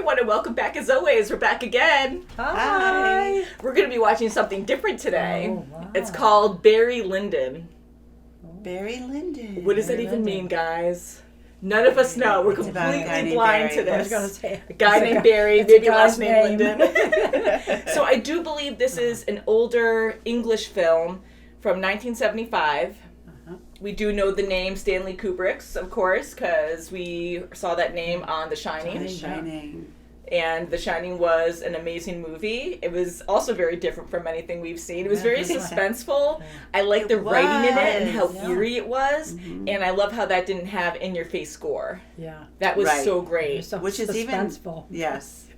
everyone, and welcome back as always. We're back again. Hi. We're going to be watching something different today. Oh, wow. It's called Barry Lyndon. Barry Lyndon. What does that even mean, guys? None of us know. We're It's about a guy completely named blind Barry. to this. I was going to say. A guy named Barry, it's a maybe guy's last name name. Lyndon. So I do believe this is an older English film from 1975. We do know the name Stanley Kubrick's, of course, because we saw that name on The Shining. Shining. And The Shining was an amazing movie. It was also very different from anything we've seen. It was very suspenseful. I liked the writing in it and how eerie it was. Mm-hmm. And I love how that didn't have in-your-face score. Yeah. That was so great. So which is even... suspenseful. Yes.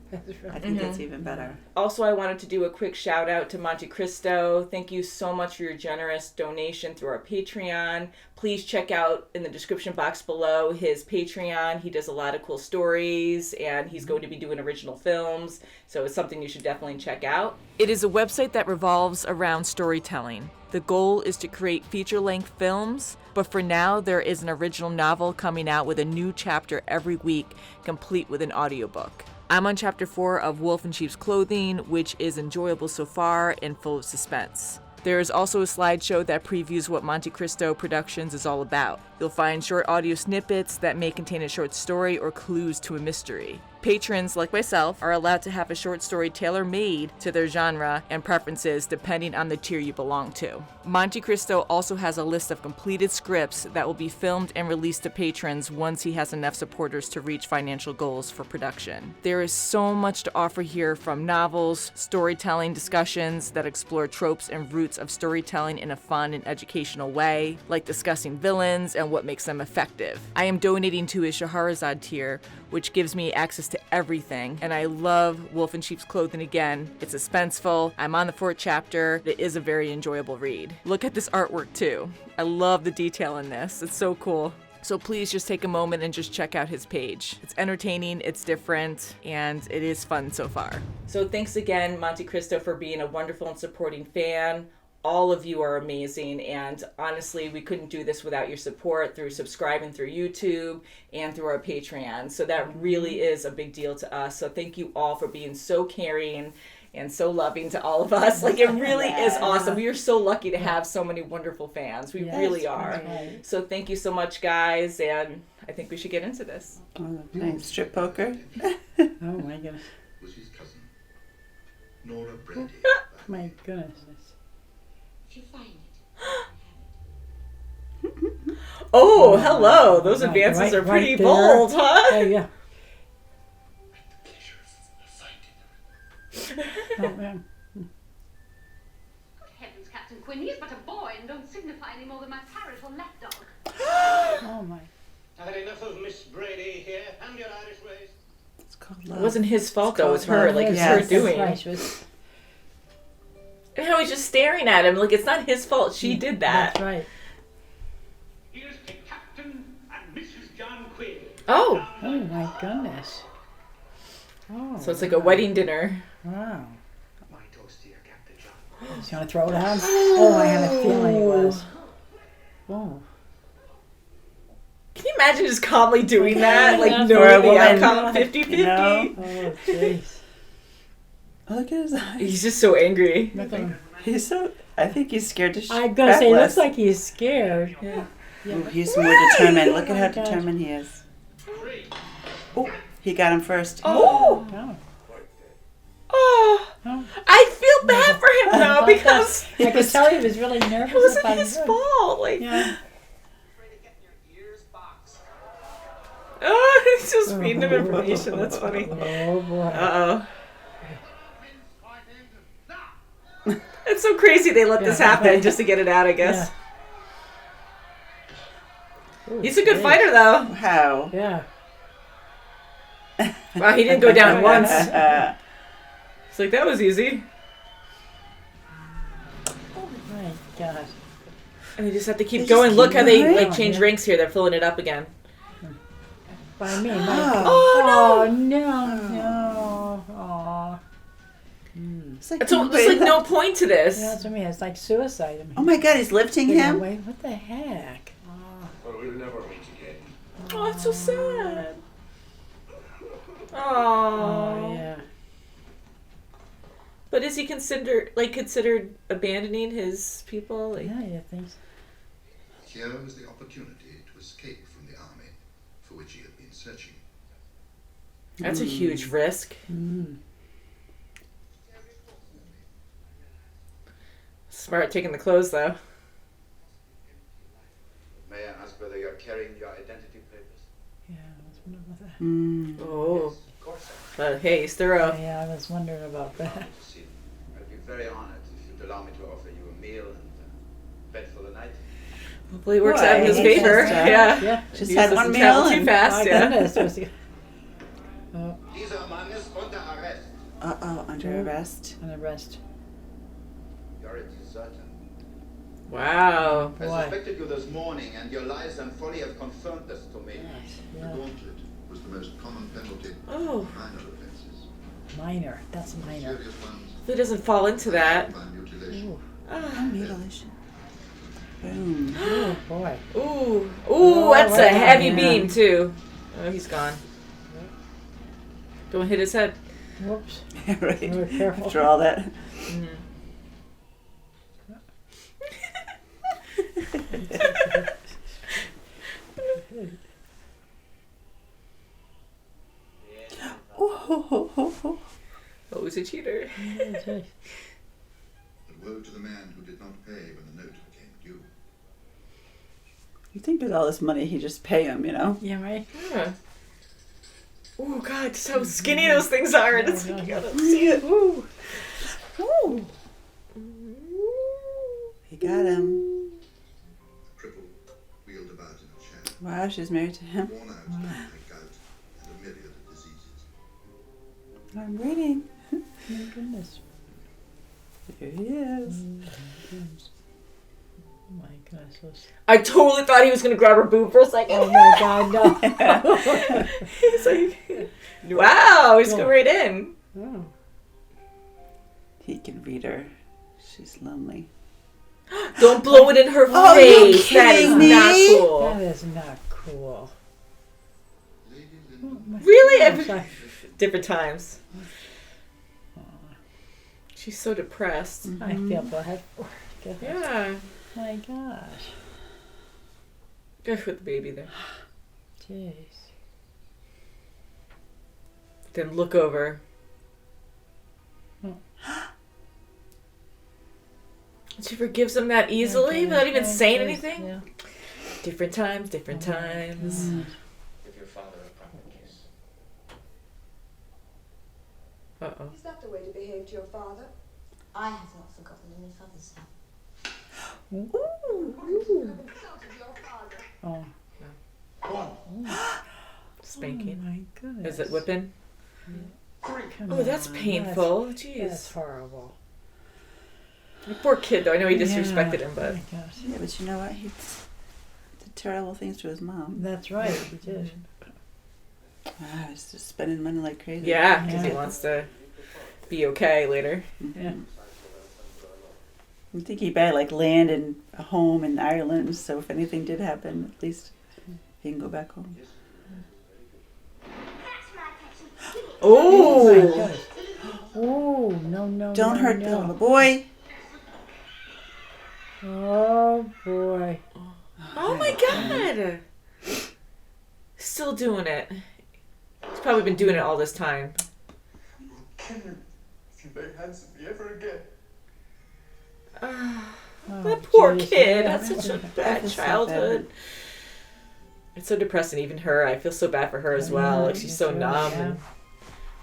I think that's even better. Also, I wanted to do a quick shout out to Monty Cristo. Thank you so much for your generous donation through our Patreon. Please check out in the description box below his Patreon. He does a lot of cool stories and he's going to be doing original films. So it's something you should definitely check out. It is a website that revolves around storytelling. The goal is to create feature-length films, but for now there is an original novel coming out with a new chapter every week, complete with an audiobook. I'm on chapter 4 of Wolf in Sheep's Clothing, which is enjoyable so far and full of suspense. There is also a slideshow that previews what Monty Cristo Productions is all about. You'll find short audio snippets that may contain a short story or clues to a mystery. Patrons, like myself, are allowed to have a short story tailor-made to their genre and preferences depending on the tier you belong to. Monty Cristo also has a list of completed scripts that will be filmed and released to patrons once he has enough supporters to reach financial goals for production. There is so much to offer here, from novels, storytelling discussions that explore tropes and roots of storytelling in a fun and educational way, like discussing villains and what makes them effective. I am donating to his Shahrazad tier, which gives me access to everything, and I love Wolf in Sheep's Clothing again. It's suspenseful. I'm on the 4th chapter. It is a very enjoyable read. Look at this artwork too. I love the detail in this. It's so cool. So please just take a moment and just check out his page. It's entertaining, it's different, and it is fun so far. So thanks again, Monty Cristo, for being a wonderful and supporting fan. All of you are amazing, and honestly, we couldn't do this without your support through subscribing through YouTube and through our Patreon. So that really is a big deal to us. So thank you all for being so caring and so loving to all of us. Like, it really is awesome. We are so lucky to have so many wonderful fans. We really are. Right. So thank you so much, guys, and I think we should get into this. Strip poker. Oh my goodness. Was his cousin, Nora Brady. My goodness. If you find it. Oh, hello. Those advances are pretty bold, huh? Oh, yeah. Good heavens, Captain Quinn, he is but a boy and don't signify any more than my parrot or lapdog. Oh my. I've had enough of Miss Brady here and your Irish ways. It's called It love. wasn't his fault, though. It was her. Like, it's her doing. And how he's just staring at him. Like, it's not his fault. She did that. That's right. Here's the Captain and Mrs. John Quinn. Oh. Oh my goodness. Oh. So it's like a wedding dinner. Wow. My toast to you, Captain John. He's going to throw it out? Oh, I had a feeling he was. Oh. Can you imagine just calmly doing that? Like, Yeah. knowing the woman, outcome 50-50? you know? Oh, jeez. Look at his eyes. He's just so angry. He's so... I think he's scared to I'm going to say, it looks like he's scared. Yeah. Ooh, he's more determined. Look at how determined he is. Oh, he got him first. Oh. Oh. Oh. Oh. I feel bad for him, though, because I could tell he was really nervous. it wasn't about his it. fault. Like, Yeah. oh, he's just feeding him information. That's funny. Oh, boy. Uh-oh. It's so crazy they let this happen just to get it out, I guess. Yeah. Ooh, He's a good geez. fighter, though. How? Yeah. Wow, he didn't go down once. It's like, that was easy. Oh, my gosh. And they just have to keep They going. just Look keep how they going. like change ranks here. They're filling it up again. By me. Oh, Oh, no. No. Oh. It's like, So there's like no point to this. Yeah, that's what I mean. It's like suicide. I mean, oh my God, he's lifting him? Wait, what the heck? Oh. But we'll never meet again. Oh, it's so sad. Oh, yeah. But is he considered abandoning his people? Like, Yeah, you think so. Here was the opportunity to escape from the army for which he had been searching. that's a huge risk. Smart taking the clothes though. May I ask whether you're carrying your identity papers? Yeah, I was wondering about that. Oh, Yes, of course. but hey, he's thorough. Yeah, I was wondering about that. To see them. I'd be very honored if you'd allow me to offer you a meal and bed for the night. Hopefully it works out in his Boy, favor. just, Yeah. Yeah. Just He had doesn't one travel meal too and- fast. My Yeah. goodness. Was he... Oh, Dieser Mann ist unter Arrest. Under arrest. and the rest. You're a deserter. Wow. I Boy. suspected you this morning, and your lies and folly have confirmed this to me. The Yeah. gauntlet was the most common penalty Oh. for minor offences. Minor. That's minor. Serious ones If he doesn't fall into that. by mutilation. Ooh. Ah. Mutilation. Boom. Oh, boy. Ooh. Oh, Ooh, that's a right on, heavy yeah. beam too. Oh, he's gone. Don't hit his head. Whoops. Right. Very careful. After all that. Oh, he's a cheater. But woe to the man who did not pay when the note became due. You think with all this money, he just pay him, you know? Yeah, right? Yeah. Oh God, just how skinny those things are. And it's Yeah, like, yeah. I don't see it. Ooh. Ooh. He got him. The cripple wheeled about in a chair, Wow, she's married to him. worn out by gout and a myriad of diseases. I'm waiting. Oh, my goodness. There he is. Oh, my gosh. Those... I totally thought he was gonna grab her boob for a second. Oh, my God, no. He's like, wow, he's going right in. Oh. He can read her. She's lonely. Don't blow it in her Oh, you're face. That is kidding me? not cool. That is not cool. Lady Oh, Lyndon my Really? gosh, Different times. She's so depressed. I feel bad for her. Goodness. Yeah. My gosh. Good with the baby there. Jeez. Then look over. She forgives him that easily without even saying anything. Yeah. Different times, different times. Give your father a proper kiss. Uh-oh. Is that the way to behave to your father? I have not forgotten any father's love. Oh. Spanking. Oh, my goodness. Is it whipping? Come Oh, that's on, painful. That's Jeez. horrible. The poor kid, though. I know he disrespected him, but... Oh, my gosh. Yeah, but you know what? He did terrible things to his mom. That's right, he did. Wow, he's just spending money like crazy. Yeah, because he Yeah. wants to be okay later. Yeah. I think he better like land in a home in Ireland, so if anything did happen, at least he can go back home. Oh, my Oh! goodness. Oh, no. Don't hurt the no. little boy. Oh, boy. Oh my God! Still doing it. He's probably been doing it all this time. Kill you if you lay hands on me ever again. Oh, That poor jeez. kid. Yeah. That's such a I bad feel so childhood. It's so depressing, even her. I feel so bad for her as well. Like, she's so me too, numb yeah. and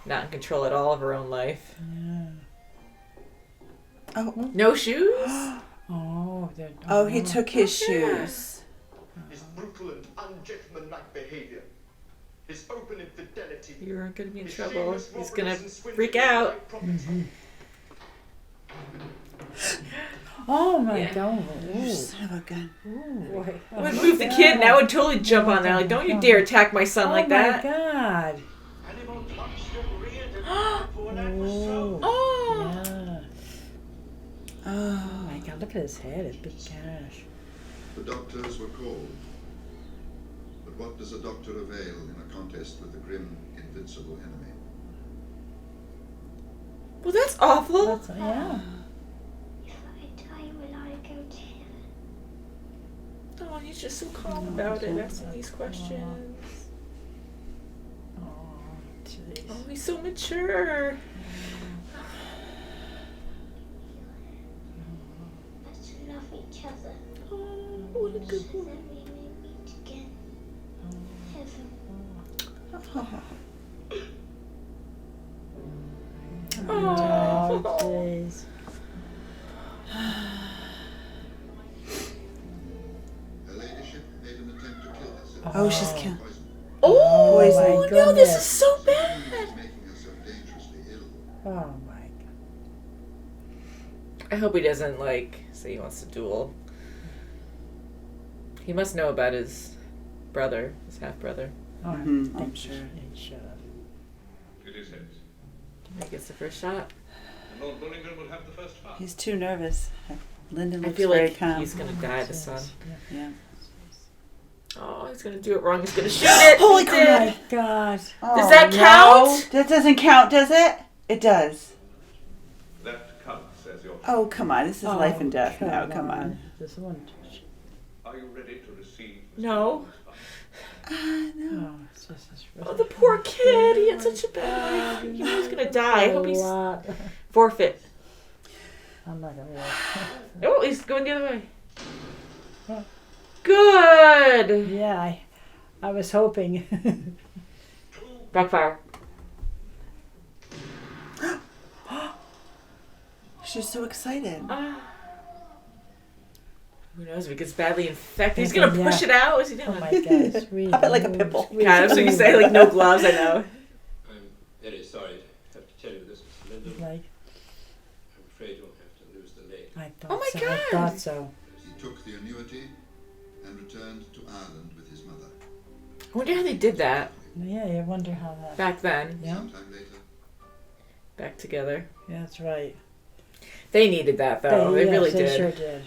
not in control at all of her own life. Yeah. Oh, No shoes? Oh, oh, he took his Yeah. shoes. His brutal and ungentlemanlike behavior. His open infidelity. You're gonna be in his trouble. shameless He's robberies gonna and swindling freak of out. private property. Oh, my Yeah. God. Ooh. Son of a gun. Boy. I would move the kid and I would totally jump on that. Like, don't you dare attack my son like that. Oh, my God. Animal touched and reared and for an act was so. Oh! Yeah. Oh, Oh, my God. Look at his head. His big gash. The doctors were called. But what does a doctor avail in a contest with the grim invincible enemy. Well, that's awful. That's, yeah. If I die, will I go to heaven? Oh, he's just so calm about it, asking these questions. Oh, jeez. Oh, he's so mature. Let's love each other. Oh, what a good So boy. that we may meet again. Heaven. Oh, jeez. Her ladyship made an attempt to kill herself. Oh, she's killed. Poison. Oh, Poison. no, goodness. this is so She bad. was making herself dangerously ill. Oh my God. I hope he doesn't, say he wants to duel. He must know about his brother, his half-brother. Oh, I Mhm, think I'm sure. He should have. It is his. He gets the first shot. And Lord Bullingdon will have the first fight. He's too nervous. Lyndon I looks feel very like calm. he's gonna die, the son. Yeah. Oh, he's gonna do it wrong. He's gonna shoot it. Holy He crap. Oh did. my God. Does that count? That doesn't count, does it? It does. That counts as your. Oh, come on. This is life and death now. Come on. This one. Are you ready to receive? No. No. Oh, it's just this Oh, the poor kid. He had such a bad life. He was gonna die. I hope he's lot. forfeit. I'm not gonna. Oh, he's going the other way. Oh. Good. Yeah, I was hoping. Backfire. She's so excited. Who knows if he gets badly infected? He's gonna push it out. What's he doing? Oh my God. Pop it like a pimple. God, that's what you say. Like no gloves. I know. I'm very sorry to have to tell you this, Mr. Lyndon. Like, I'm afraid you'll have to lose the leg. I thought Oh my so. God. I thought so. He took the annuity and returned to Ireland with his mother. I wonder how they did that Yeah, I wonder how that. back then. Yeah, Sometime later, Back together. yeah, that's right. They needed that though. They yes, really they did. sure did.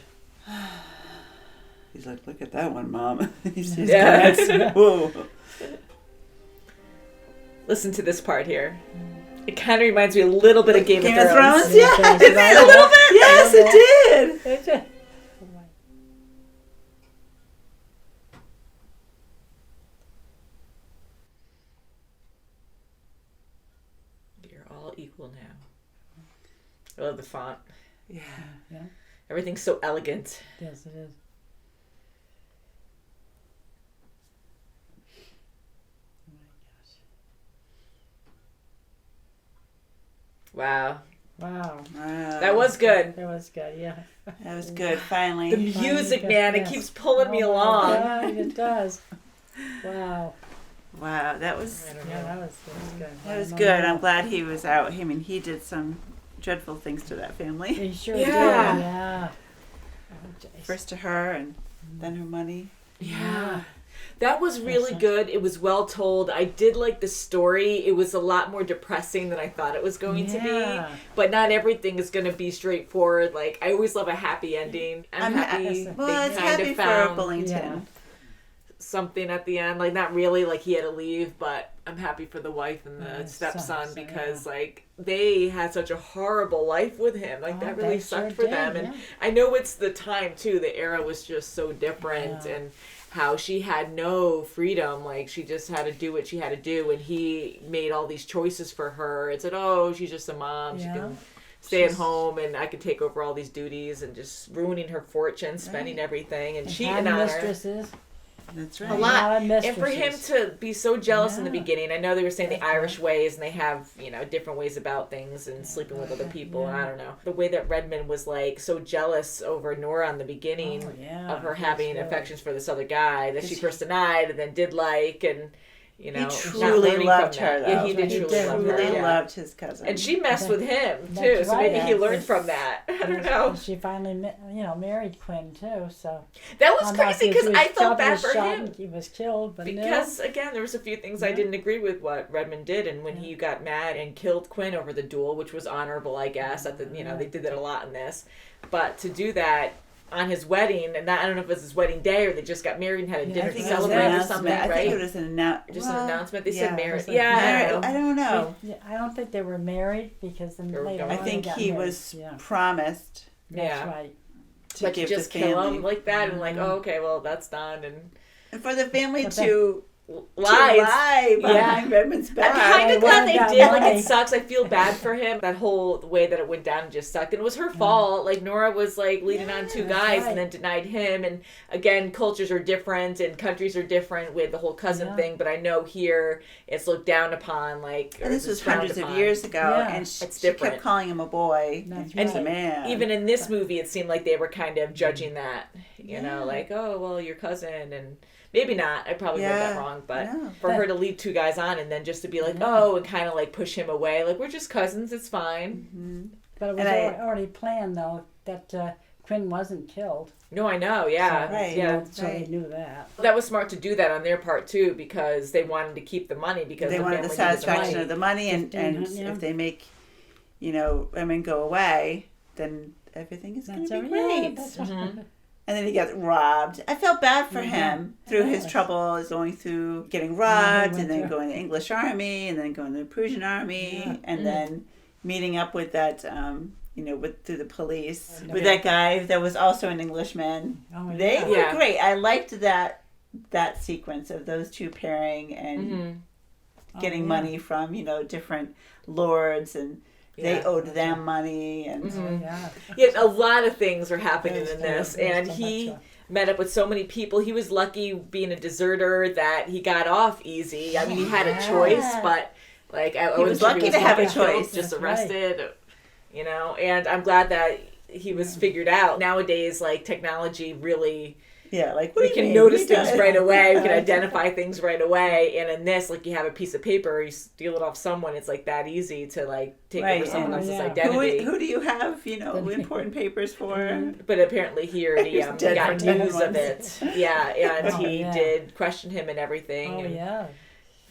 He's like, look at that one, Mom. He's his Yeah. glance. Whoa. Listen to this part here. It kind of reminds me a little bit of Game of Thrones. Yeah, Yeah, it did. right. A little bit. Yes, it did. They did. Oh my. You're all equal now. I love the font. Yeah. Yeah, Everything's so elegant. yes, it is. Oh my Wow. gosh. Wow. Wow. That was good. That was good, yeah. That was good. Finally. The music, Yes, man, it yes. keeps pulling me Oh my along. God, it does. Wow. Wow. That was. Yeah, that was good. That was good. I'm glad he was out. I mean, he did some dreadful things to that family. He sure Yeah. did. Yeah. Oh, jeez. First to her, and then her money. Yeah. That was really Yes. good. It was well told. I did like the story. It was a lot more depressing than I thought it was going to Yeah. be. But not everything is going to be straightforward. Like, I always love a happy ending. I'm happy Well, they it's kind happy of for found Bullingdon. Yeah. something at the end. Like, not really, like he had to leave, but I'm happy for the wife and the Yeah, stepson son, because, like, they had such a horrible life with him. Like, Oh, that really they sucked sure for them. did, And yeah. I know it's the time, too. The era was just so different. Yeah. And how she had no freedom, like she just had to do what she had to do, and he made all these choices for her and said, oh, she's just a mom, she Yeah. can stay at She's- home and I can take over all these duties, and just ruining her fortune, spending Right. everything and And cheating had on her mistresses. That's a right. lot. of And for him mistresses. to be so jealous in the Yeah. beginning, I know they were saying the That's Irish right. ways, and they have, different ways about things and sleeping with other people, and I don't know. The way that Redmond was, like, so jealous over Nora in the beginning Oh, yeah. of her That's having right. affections for this other guy that she first denied and then did like, and, He not truly learning loved from her, that. Yeah, though. he did He truly did, love her. Truly Yeah. loved his cousin. And she messed with him, too, That's so maybe right, he yeah. learned from that. I don't know. And she finally, married Quinn too. So That was I'm not crazy saying because she was I felt shot- bad was for shot him. and he was killed, but Because, again, there was a few things I didn't agree with what Redmond did, and when he got mad and killed Quinn over the duel, which was honorable, I guess, at the, they did that a lot in this, but to do that on his wedding, and I don't know if it was his wedding day or they just got married and had a dinner I to think it was an celebrate or announcement. something, I right? think it was an announcement. Just an announcement. They said marriage. it was like Yeah, I don't know. I don't think they were married because then later on I they think got he married. was Yeah, promised that's Yeah. right. to but you give just the kill family. him like that, and like, oh, okay, well, that's done, and And for the family But to lies. lie behind Redmond's back. I'm kind of They glad wanted they that did. Like, money. it sucks. I feel bad for him. That whole way that it went down just sucked. And it was her fault. Like, Nora was, like, leading on two that's guys right. and then denied him. And, again, cultures are different and countries are different with the whole cousin Yeah. thing. But I know here it's looked down upon, like, or And this it's was frowned hundreds of upon. years ago, Yeah. and It's she different. kept calling him a boy. That's and he's right. a man. Even in this movie, it seemed like they were kind of judging that, you know, Yeah. like, oh, well, your cousin, and maybe not. I probably read that wrong, but No. for her to lead two guys on and then just to be like, oh, and kind of like push him away, like, we're just cousins, it's fine. But it was And already planned though that Quinn wasn't killed. No, I know, yeah, Right. yeah. So they knew that. That was smart to do that on their part too, because they wanted to keep the money because They the wanted the family needed satisfaction money. of the money, and 1500, yeah. if they make, women go away, then everything is going That's to be right. Yeah, great. that's Mm-hmm. And then he gets robbed. I felt bad for him through his Yes. troubles, going through getting robbed, went and then through- going to the English army, and then going to the Prussian army, Yeah. and then meeting up with that, through the police, with Yeah. that guy that was also an Englishman. Oh, They yeah. were Yeah. great. I liked that sequence of those two pairing and Mm-hmm. getting Oh, yeah. money from different lords, and they Yeah. owed them money, and Mhm. Yeah. Yeah, a lot of things are happening There's in this, so much, and so he much, met up with so many people. He was lucky being a deserter that he got off easy. I mean, he had a choice, but like I He was lucky to have a not killed, choice. just That's arrested, and I'm glad that he was figured out. Nowadays, like technology really. like what We do you can mean? notice We things don't- right away. We can identify things right away. And in this, like, you have a piece of paper, you steal it off someone. It's like that easy to like take Right, over someone yeah. else's Yeah. identity. Who do you have, important papers for? But apparently here he He's dead got for 10 news of months. it. Yeah, and Oh, he yeah. did question him and everything, Oh and yeah.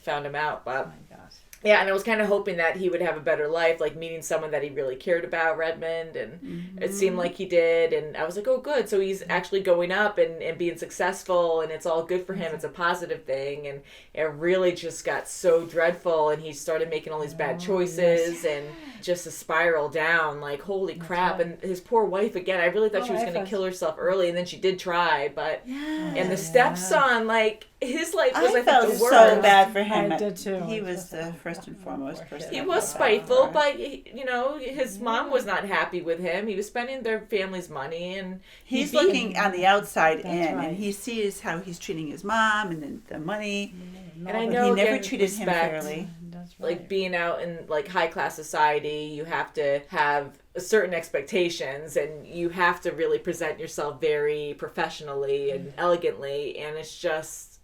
found him out. Oh But my gosh. yeah, and I was kind of hoping that he would have a better life, like meeting someone that he really cared about, Redmond, and it seemed like he did. And I was like, oh, good. So he's actually going up and being successful, and it's all good for him. It's a positive thing. And it really just got so dreadful, and he started making all these bad choices and just a spiral down, like, holy crap. right. And his poor wife, again, I really thought she was I going to thought- kill herself early, and then she did try. But and the Yeah. stepson, like, his life was, I I felt think, the so worst. bad for him. I did too. He I was just the thought, first and foremost poor person. kid. He I was felt spiteful, for. but his mom was not happy with him. He was spending their family's money, and He's he beat- looking on the outside That's in, right. and he sees how he's treating his mom and then the money. And I But know, he never again, treated him respect. fairly. That's right. Like being out in like high class society, you have to have certain expectations, and you have to really present yourself very professionally and elegantly. And it's just,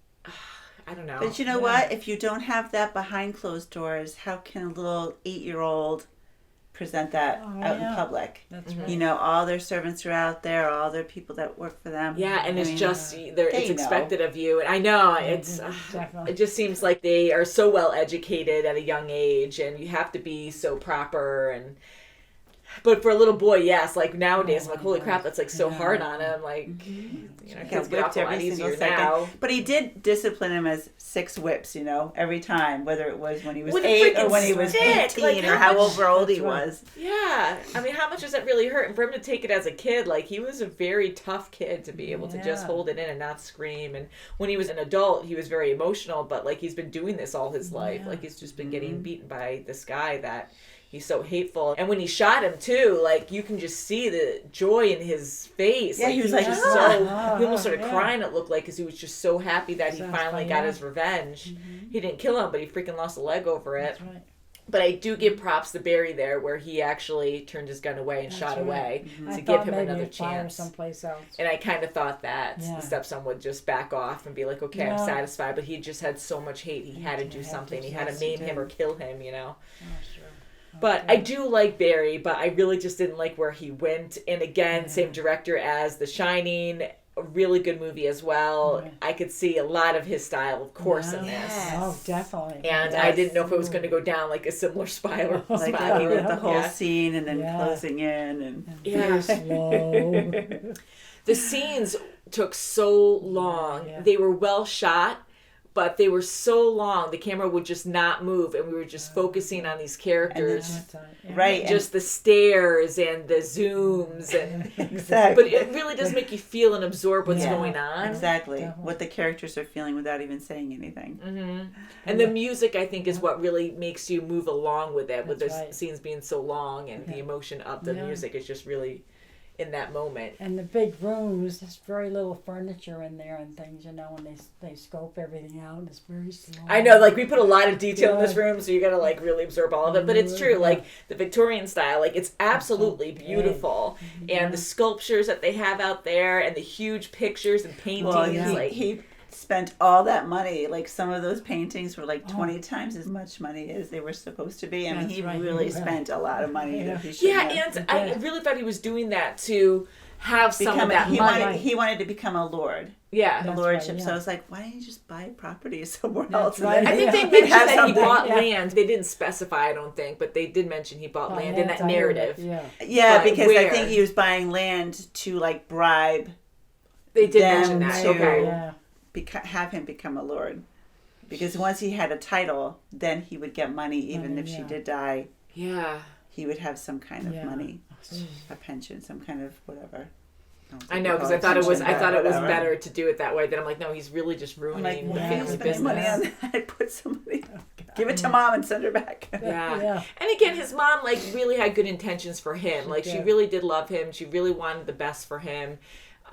I don't know. But you know what? If you don't have that behind closed doors, how can a little 8-year-old present that Oh, out in yeah. public? That's right. All their servants are out there, all their people that work for them. Yeah, and I it's mean, just they it's know. expected of you, and I know it's. Definitely. It just seems like they are so well educated at a young age, and you have to be so proper. And but for a little boy, yes, like nowadays, I'm like, holy crap, that's like so hard on him. Like, He kids gets get off whipped a lot every single easier second. now. But he did discipline him as 6 whips, every time, whether it was when he was With a 8 or freaking when he was stick. 18 Like, or how however old he That's right. was. Yeah, I mean, how much does that really hurt? And for him to take it as a kid, like, he was a very tough kid to be able to just Yeah. hold it in and not scream. And when he was an adult, he was very emotional, but, like, he's been doing this all his life. Yeah. Like, he's just been getting beaten by this guy that he's so hateful. And when he shot him, too, like, you can just see the joy in his face. Yeah, like, he was like, just "Ah." he almost started yeah. crying, it looked like, because he was just so happy that he Sounds finally funny, got yeah. his revenge. He didn't kill him, but he freaking lost a leg over it. That's right. But I do give props to Barry there, where he actually turned his gun away and That's shot right. away I to give thought him maybe another he'd fire chance. someplace else. And I kind of thought that Yeah. the stepson would just back off and be like, okay, I'm No. satisfied. But he just had so much hate. He had to do had to, something. He had to yes, maim he him did. or kill him, Oh, sure. But I do like Barry, but I really just didn't like where he went. And again, same director as The Shining. a really good movie as well. Yeah. I could see a lot of his style, of course, in this. Oh, definitely. And Yes. I didn't know if it was going to go down like a similar spiral. Like spiral. with the whole Yeah. scene and then Yeah. closing in and Yeah. Slow. The scenes took so long. Yeah. They were well shot, but they were so long. The camera would just not move, and we were just focusing on these characters. right. Just the stares and the zooms, and Exactly. but it really does make you feel and absorb what's Yeah. going on. Exactly. Definitely. What the characters are feeling without even saying anything. Hmm. And the music, I think, is what really makes you move along with it. With the That's right. scenes being so long, and the emotion of the Yeah. music is just really in that moment. And the big rooms, there's very little furniture in there and things, you know, and they scope everything out. It's very slow. I know, like we put a lot of detail in this Yeah. room, so you gotta like really absorb all of it. But it's true, like the Victorian style, like it's absolutely beautiful, and the sculptures that they have out there, and the huge pictures and paintings. Well, like he spent all that money. Like some of those paintings were like 20 times as much money as they were supposed to be. I mean, That's he right. really Yeah. spent a lot of money. Yeah. That he shouldn't yeah, have. and I really thought he was doing that to have some of that he money. wanted to become a lord. Yeah. The That's lordship. right, yeah. So I was like, why don't you just buy property somewhere That's else? right. And I then think they Yeah. mentioned have that he something. bought Yeah. land. They didn't specify, I don't think, but they did mention he bought land in that narrative. Yeah. Yeah, But because I where? think he was buying land to like bribe, They did Them mention that. too. Okay. Yeah. have him become a lord. Because once he had a title, then he would get money. Even Money, if she yeah. did die, Yeah. he would have some kind of Yeah. money, a pension, some kind of whatever. I know, because I thought it was better to do it that way. Then I'm like, no, he's really just I'm ruining like, the why Yeah. are you family spending money business. on that? Put somebody, give it to mom and send her back. Yeah. Yeah. And again, his mom like really had good intentions for him. Like she did. really did love him. She really wanted the best for him.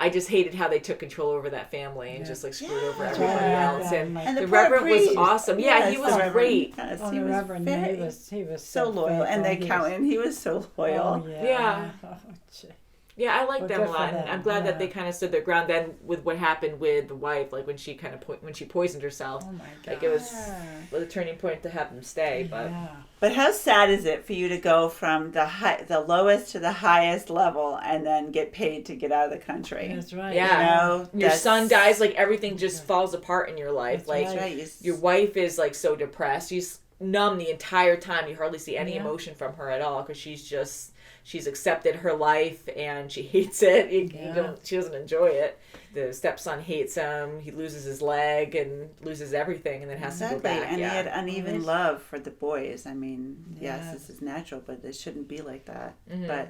I just hated how they took control over that family and just like screwed over That's everybody right. else. And Yeah. And the poor Reverend was priest. awesome. Yeah, Yes, he the was Reverend. great. Yes, Oh, he the was Reverend, very, he was so loyal, and the faithful. He was- accountant, he was so loyal. Oh, yeah. Yeah. Oh, gee. Yeah, I like Well, them a good for lot. And them, I'm glad that yeah. they kind of stood their ground. Then with what happened with the wife, like when she kind of when she poisoned herself, Oh my God. like it was a turning point to have them stay. But Yeah. But how sad is it for you to go from the lowest to the highest level and then get paid to get out of the country? That's right. Yeah. You know, your that's- son dies, like everything just falls apart in your life. That's like That's right. your wife is like so depressed. She's numb the entire time. You hardly see any Yeah. emotion from her at all because she's accepted her life and she hates it. She doesn't enjoy it. The stepson hates him. He loses his leg and loses everything and then has to go Exactly, back. and yeah. he had uneven love for the boys. I mean, yes, Yeah. this is natural, but it shouldn't be like that. Mhm. But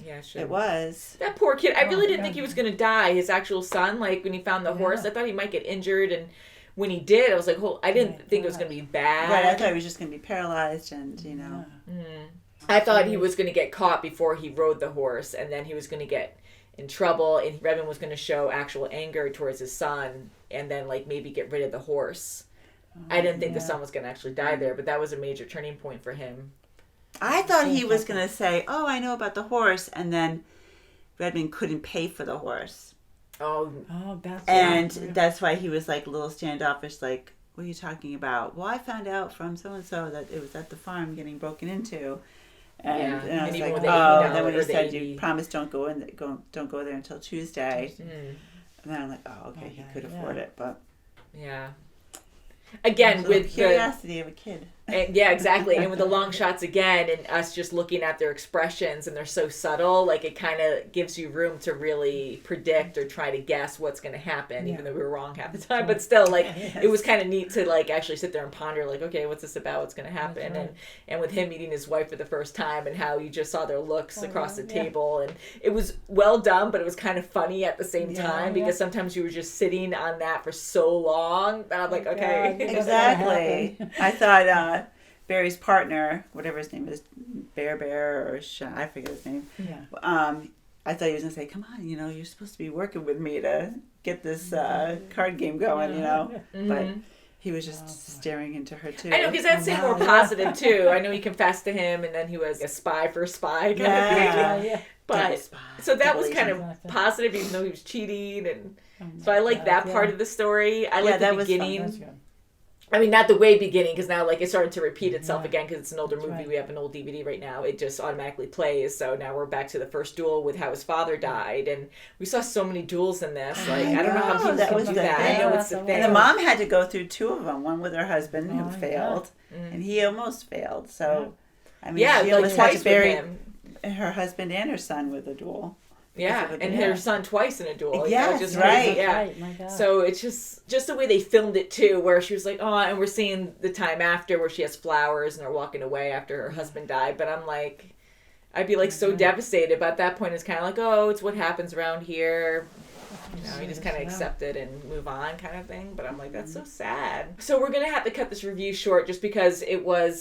Yeah, sure. it was. That poor kid. I really didn't yeah. think he was going to die. His actual son, like when he found the Yeah. horse, I thought he might get injured. And when he did, I was like, I didn't My think it was God. going to be bad. Right, I thought he was just going to be paralyzed, and you know, I thought he was going to get caught before he rode the horse, and then he was going to get in trouble, and Redmond was going to show actual anger towards his son, and then like maybe get rid of the horse. I didn't think the son was going to actually die there, but that was a major turning point for him. I thought he was going to say, "Oh, I know about the horse," and then Redmond couldn't pay for the horse, Oh, Oh, that's and right. that's why he was like a little standoffish, like, "What are you talking about?" Well, I found out from so and so that it was at the farm getting broken into. And, Yeah, and I and was even like, with the oh, $80 then when or he the said, 80. you promised don't go there until Tuesday. mm, And then I'm like, oh, okay, he could yeah. afford it. But yeah. Again, so with the curiosity of a kid. Yeah, exactly. And with the long shots again, and us just looking at their expressions, and they're so subtle, like it kind of gives you room to really predict or try to guess what's going to happen, even though we were wrong half the time. But still, like it was kind of neat to like actually sit there and ponder, like, okay, what's this about? What's going to happen? And with him meeting his wife for the first time, and how you just saw their looks across the table, and it was well done, but it was kind of funny at the same time because sometimes you were just sitting on that for so long that I'm like, okay, Exactly. I thought Barry's partner, whatever his name is, Bear or I forget his name. Yeah. I thought he was gonna say, "Come on, you know, you're supposed to be working with me to get this card game going," you know. But he was just staring into her too. I know, because that seemed more positive too. I know he confessed to him, and then he was a spy for a spy kind of thing. But so that was kind of positive, even though he was cheating, and so I like that part of the story. I like the beginning I mean, not the way beginning, because now, like, it started to repeat itself again, because it's an older movie. right. We have an old DVD right now. It just automatically plays. So now we're back to the first duel with how his father died. And we saw so many duels in this. Like, I don't know how people that can was do the that. thing. I know it's the And thing. And the mom had to go through 2 of them. One with her husband who Oh, yeah. failed, and he almost failed. So, I mean, Yeah, she like almost had twice to bury with him. her husband and her son with a duel. Yeah, and her son twice in a duel. Yes, just right. crazy. Yeah. Right, my God. So it's just the way they filmed it too, where she was like, oh, and we're seeing the time after where she has flowers and they're walking away after her husband died. But I'm like, I'd be like so devastated. But at that point, it's kind of like, oh, it's what happens around here. You know, you just kind of accept it and move on kind of thing. But I'm like, that's so sad. So we're going to have to cut this review short just because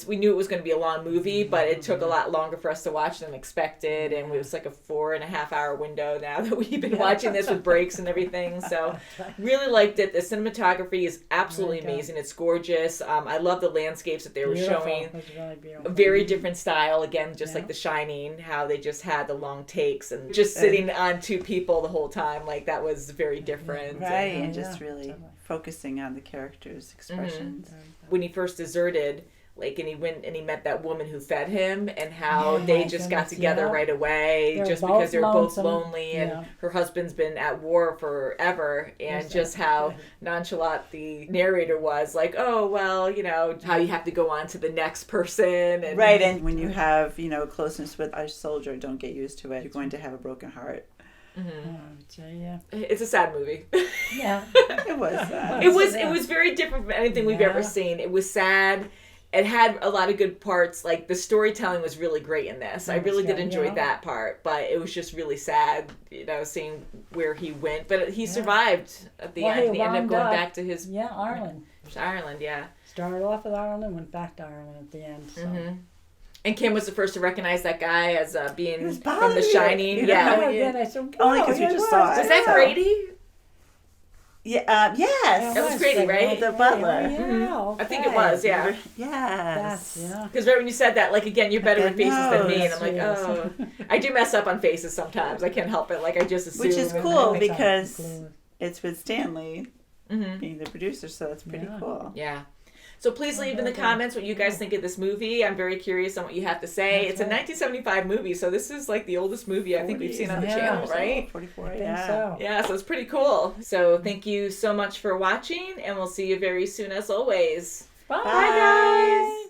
we knew it was going to be a long movie, but it took a lot longer for us to watch than expected. And it was like a 4.5 hour window now that we've been watching this with breaks and everything. So really liked it. The cinematography is absolutely amazing. It's gorgeous. I love the landscapes that they were showing. It was really beautiful. A very different style, again, just like The Shining, how they just had the long takes and just sitting on 2 people the whole time. Like, that was very different. Right, and just really focusing on the characters' expressions. When he first deserted, like, and he went and he met that woman who fed him, and how they just got together right away, They're just both because they're both lonesome. lonely, and her husband's been at war forever, and just how nonchalant the narrator was, like, oh, well, you know, how you have to go on to the next person. And, Right, and when you have, closeness with a soldier, don't get used to it. You're going to have a broken heart. It's a sad movie. Yeah. It was. It was very different from anything we've ever seen. It was sad. It had a lot of good parts. Like, the storytelling was really great in this. I really did enjoy that part, but it was just really sad, seeing where he went. But he survived at the end. He ended up going back to his Ireland. Ireland, yeah. Started off with Ireland and went back to Ireland at the end. So. And Kim was the first to recognize that guy as being from bothering The Shining. you. Yeah. Then I said, Only because we just saw it. Was that Grady? Yeah. Yes. That was Grady, right? The butler. Yeah, I think it was, yeah. Yes. Because right when you said that, like, again, you're better with faces than me, and I'm like, oh. I do mess up on faces sometimes. I can't help it. Like, I just assume. Which is cool because it's with Stanley being the producer, so that's pretty cool. Yeah. So please leave in the comments what you guys think of this movie. I'm very curious on what you have to say. It's a 1975 movie, so this is like the oldest movie I think we've seen on the channel, right? 44, So. Yeah, so it's pretty cool. So thank you so much for watching, and we'll see you very soon as always. Bye. Bye guys!